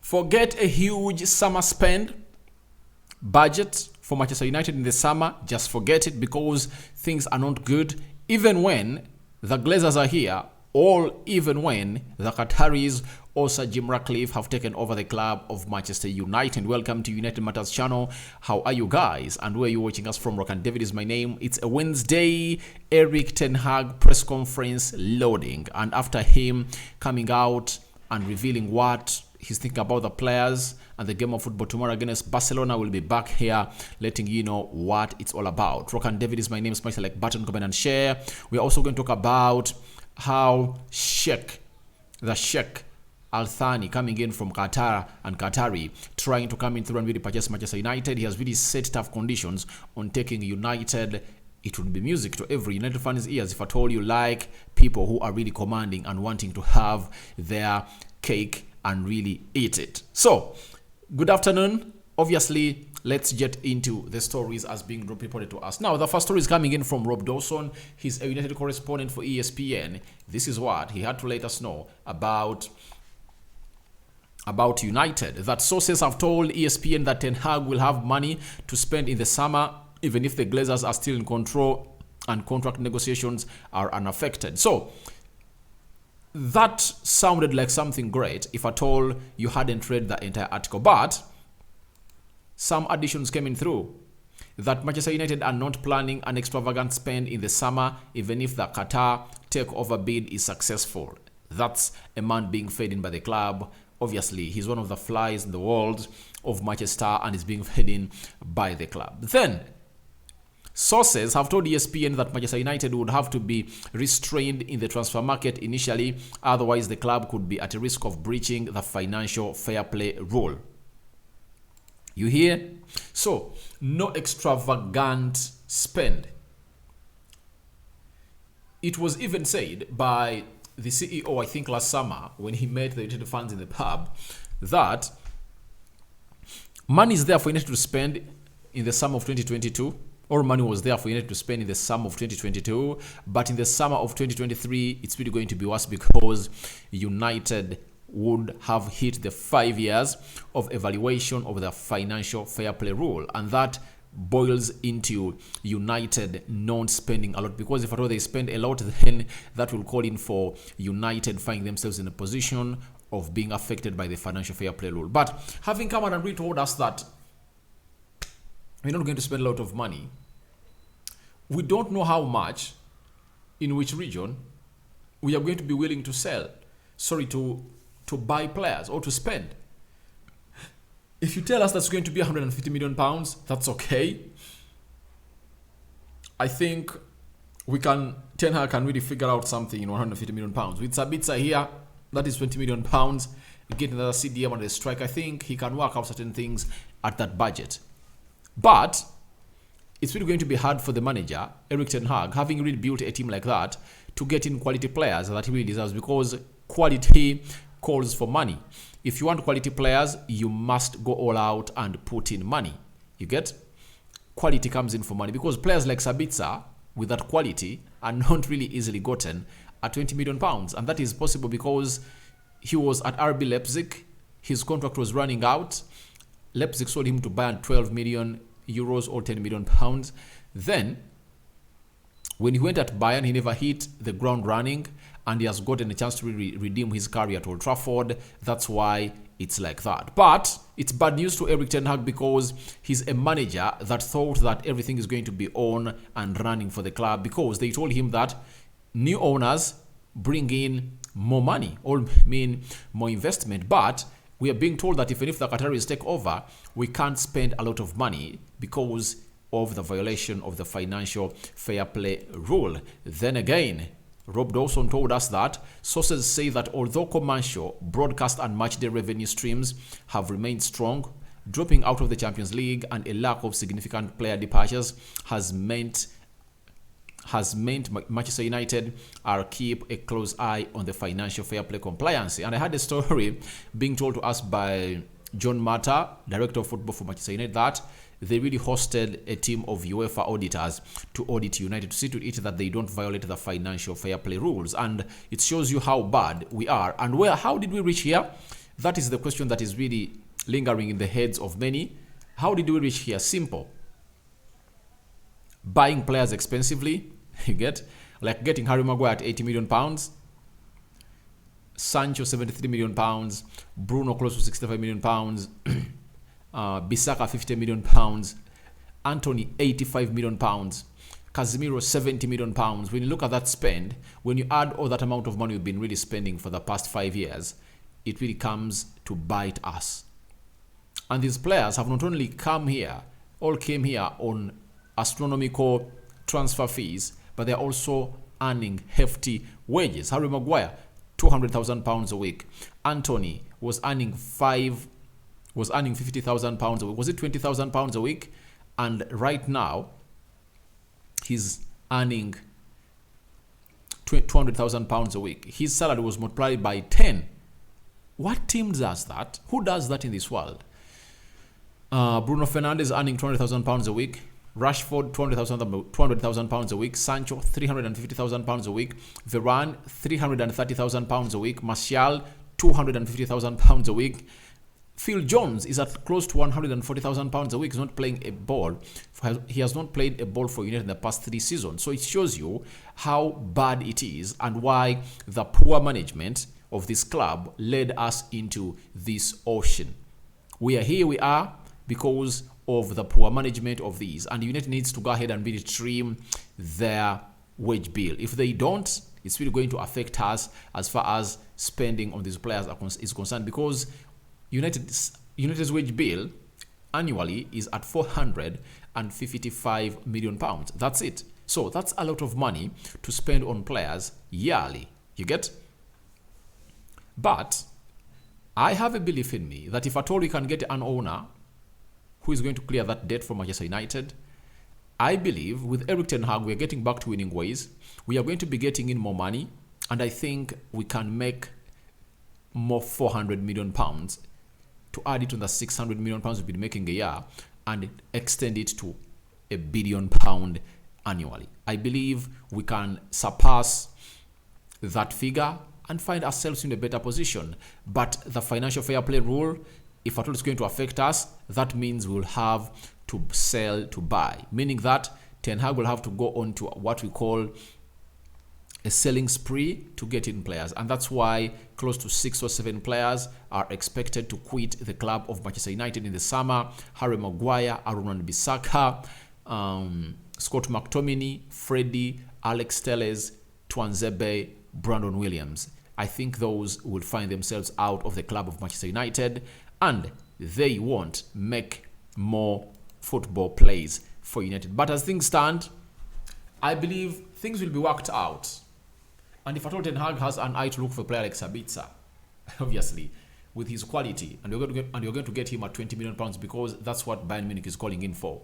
Forget a huge summer spend budget for Manchester United in the summer. Just forget it because things are not good. Even when the Glazers are here, or even when the Qataris or Sir Jim Ratcliffe have taken over the club of Manchester United. Welcome to United Matters channel. How are you guys? And where are you watching us from? Rock and David is my name. It's a Wednesday. Erik Ten Hag press conference loading. And after him coming out and revealing what he's thinking about the players and the game of football tomorrow against Barcelona, will be back here letting you know what it's all about. Rock and David is my name. Smash the like button, comment and share. We're also going to talk about how Sheikh Al Thani coming in from Qatar and Qatari trying to come in through and really purchase Manchester United. He has really set tough conditions on taking United. It would be music to every United fan's ears if at all you like people who are really commanding and wanting to have their cake and really eat it. So, good afternoon. Obviously, let's get into the stories as being reported to us. Now, the first story is coming in from Rob Dawson. He's a United correspondent for ESPN. This is what he had to let us know about United. That sources have told ESPN that Ten Hag will have money to spend in the summer, even if the Glazers are still in control and contract negotiations are unaffected. So, that sounded like something great if at all you hadn't read the entire article. But some additions came in through that Manchester United are not planning an extravagant spend in the summer, even if the Qatar takeover bid is successful. That's a man being fed in by the club. Obviously, he's one of the flies in the world of Manchester and is being fed in by the club. Then, sources have told ESPN that Manchester United would have to be restrained in the transfer market initially, otherwise the club could be at a risk of breaching the financial fair play rule. You hear? So, no extravagant spend. It was even said by the CEO, I think last summer, when he met the United fans in the pub, that money is there for United to spend in the summer of 2022. Or money was there for United to spend in the summer of 2022. But in the summer of 2023, it's really going to be worse because United would have hit the 5 years of evaluation of the financial fair play rule. And that boils into United not spending a lot, because if at all they spend a lot, then that will call in for United finding themselves in a position of being affected by the financial fair play rule. But having come out and retold us that we're not going to spend a lot of money, we don't know how much, in which region, we are going to be willing to to buy players or to spend. If you tell us that's going to be £150 million, that's okay. I think Ten Hag can really figure out something in £150 million. With Sabitzer here, that is £20 million. You get another CDM on the strike. I think he can work out certain things at that budget. But it's really going to be hard for the manager, Erik Ten Hag, having really built a team like that, to get in quality players that he really deserves, because quality calls for money. If you want quality players, you must go all out and put in money. You get? Quality comes in for money, because players like Sabitzer with that quality are not really easily gotten at £20 million. And that is possible because he was at RB Leipzig. His contract was running out. Leipzig sold him to Bayern 12 million euros or 10 million pounds. Then, when he went at Bayern, he never hit the ground running, and he has gotten a chance to redeem his career at Old Trafford. That's why it's like that. But it's bad news to Erik Ten Hag, because he's a manager that thought that everything is going to be on and running for the club, because they told him that new owners bring in more money or mean more investment. But we are being told that even if the Qataris take over, we can't spend a lot of money because of the violation of the financial fair play rule. Then again, Rob Dawson told us that sources say that although commercial, broadcast and matchday revenue streams have remained strong, dropping out of the Champions League and a lack of significant player departures has meant Manchester United are keep a close eye on the financial fair play compliance. And I had a story being told to us by John Mata, Director of Football for Manchester United, that they really hosted a team of UEFA auditors to audit United, to see to it that they don't violate the financial fair play rules. And it shows you how bad we are. And how did we reach here? That is the question that is really lingering in the heads of many. How did we reach here? Simple. Buying players expensively, you get, like getting Harry Maguire at 80 million pounds, Sancho 73 million pounds, Bruno close to 65 million pounds, Bissaka 50 million pounds, Anthony 85 million pounds, Casemiro 70 million pounds. When you look at that spend, when you add all that amount of money we've been really spending for the past 5 years, it really comes to bite us. And these players have not only came here on astronomical transfer fees, but they're also earning hefty wages. Harry Maguire, £200,000 a week. Anthony was earning 50,000 pounds a week. Was it 20,000 pounds a week? And right now, he's earning 200,000 pounds a week. His salary was multiplied by 10. What team does that? Who does that in this world? Bruno Fernandes earning 200,000 pounds a week. Rashford 200,000 pounds a week. Sancho 350,000 pounds a week. Varane 330,000 pounds a week. Martial 250,000 pounds a week. Phil Jones is at close to 140,000 pounds a week. He's not playing a ball. He has not played a ball for United in the past 3 seasons. So it shows you how bad it is and why the poor management of this club led us into this ocean. We are here we are because of the poor management of these, and United needs to go ahead and really trim their wage bill. If they don't, it's really going to affect us as far as spending on these players is concerned, because United's wage bill annually is at 455 million pounds. That's it. So that's a lot of money to spend on players yearly. You get? But I have a belief in me that if at all we can get an owner who is going to clear that debt for Manchester United, I believe with Erik Ten Hag, we are getting back to winning ways. We are going to be getting in more money, and I think we can make more 400 million pounds to add it to the 600 million pounds we've been making a year and extend it to £1 billion annually. I believe we can surpass that figure and find ourselves in a better position. But the financial fair play rule, if at all it's going to affect us, that means we'll have to sell to buy, meaning that Ten Hag will have to go on to what we call a selling spree to get in players. And that's why close to 6 or 7 players are expected to quit the club of Manchester United in the summer. Harry Maguire, Aaron Wan-Bissaka, Scott McTominay, Freddie, Alex Telles, Tuanzebe, Brandon Williams. I think those will find themselves out of the club of Manchester United, and they won't make more football plays for United. But as things stand, I believe things will be worked out. And if at all Ten Hag has an eye to look for a player like Sabitzer, obviously, with his quality, and you're going to get him at 20 million pounds because that's what Bayern Munich is calling in for.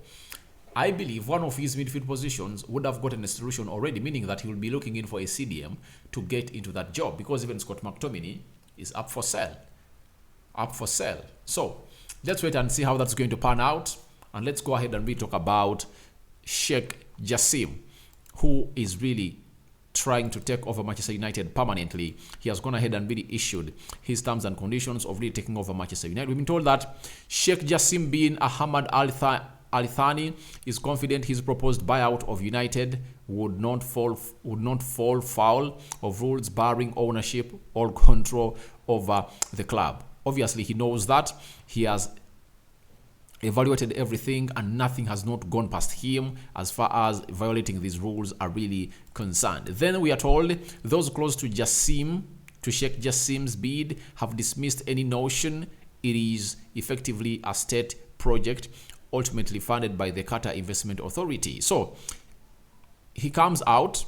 I believe one of his midfield positions would have gotten a solution already, meaning that he will be looking in for a CDM to get into that job, because even Scott McTominay is up for sale. So let's wait and see how that's going to pan out, and let's go ahead and we talk about Sheikh Jassim, who is really trying to take over Manchester United permanently. He has gone ahead and really issued his terms and conditions of really taking over Manchester United. We've been told that Sheikh Jassim bin Ahmad Al Thani is confident his proposed buyout of United would not fall foul of rules barring ownership or control over the club. Obviously, he knows that. He has evaluated everything and nothing has not gone past him as far as violating these rules are really concerned. Then we are told those close to Sheikh Jassim's bid have dismissed any notion it is effectively a state project ultimately funded by the Qatar Investment Authority. So he comes out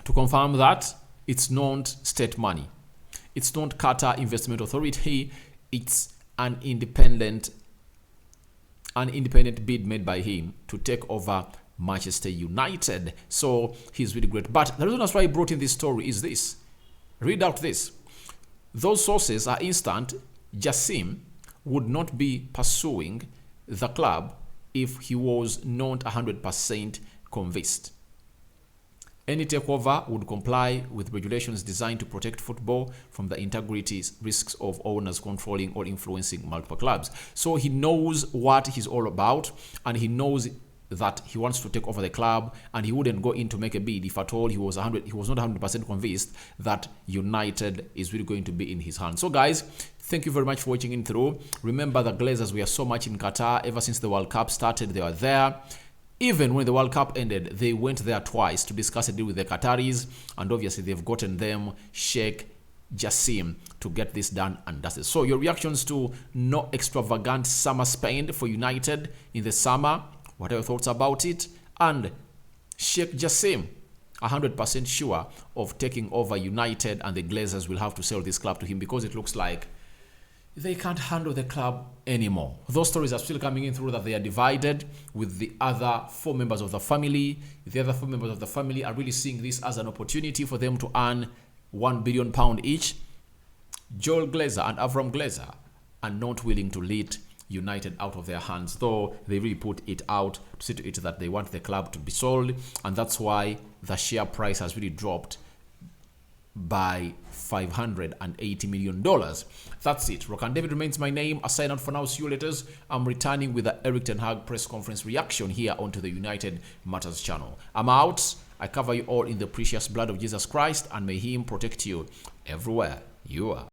to confirm that it's not state money. It's not Qatar Investment Authority. It's an independent bid made by him to take over Manchester United. So he's really great. But the reason that's why I brought in this story is this. Read out this. Those sources are instant. Jassim would not be pursuing the club if he was not 100% convinced. Any takeover would comply with regulations designed to protect football from the integrity risks of owners controlling or influencing multiple clubs. So he knows what he's all about, and he knows that he wants to take over the club, and he wouldn't go in to make a bid if at all he was not 100% convinced that United is really going to be in his hands. So guys, thank you very much for watching in through. Remember, the Glazers were so much in Qatar ever since the World Cup started. They were there. Even when the World Cup ended, they went there twice to discuss a deal with the Qataris, and obviously they've gotten them Sheikh Jassim to get this done and dusted. So your reactions to no extravagant summer spend for United in the summer, what are your thoughts about it? And Sheikh Jassim, 100% sure of taking over United, and the Glazers will have to sell this club to him because it looks like they can't handle the club anymore. Those stories are still coming in through that they are divided with the other 4 members of the family. The other 4 members of the family are really seeing this as an opportunity for them to earn £1 billion each. Joel Glazer and Avram Glazer are not willing to let United out of their hands, though they really put it out to see to it that they want the club to be sold, and that's why the share price has really dropped by $580 million. That's it. Rock and David remains my name. I sign out for now. See you later. I'm returning with the Erik Ten Hag press conference reaction here onto the United Matters channel. I'm out. I cover you all in the precious blood of Jesus Christ, and may Him protect you everywhere you are.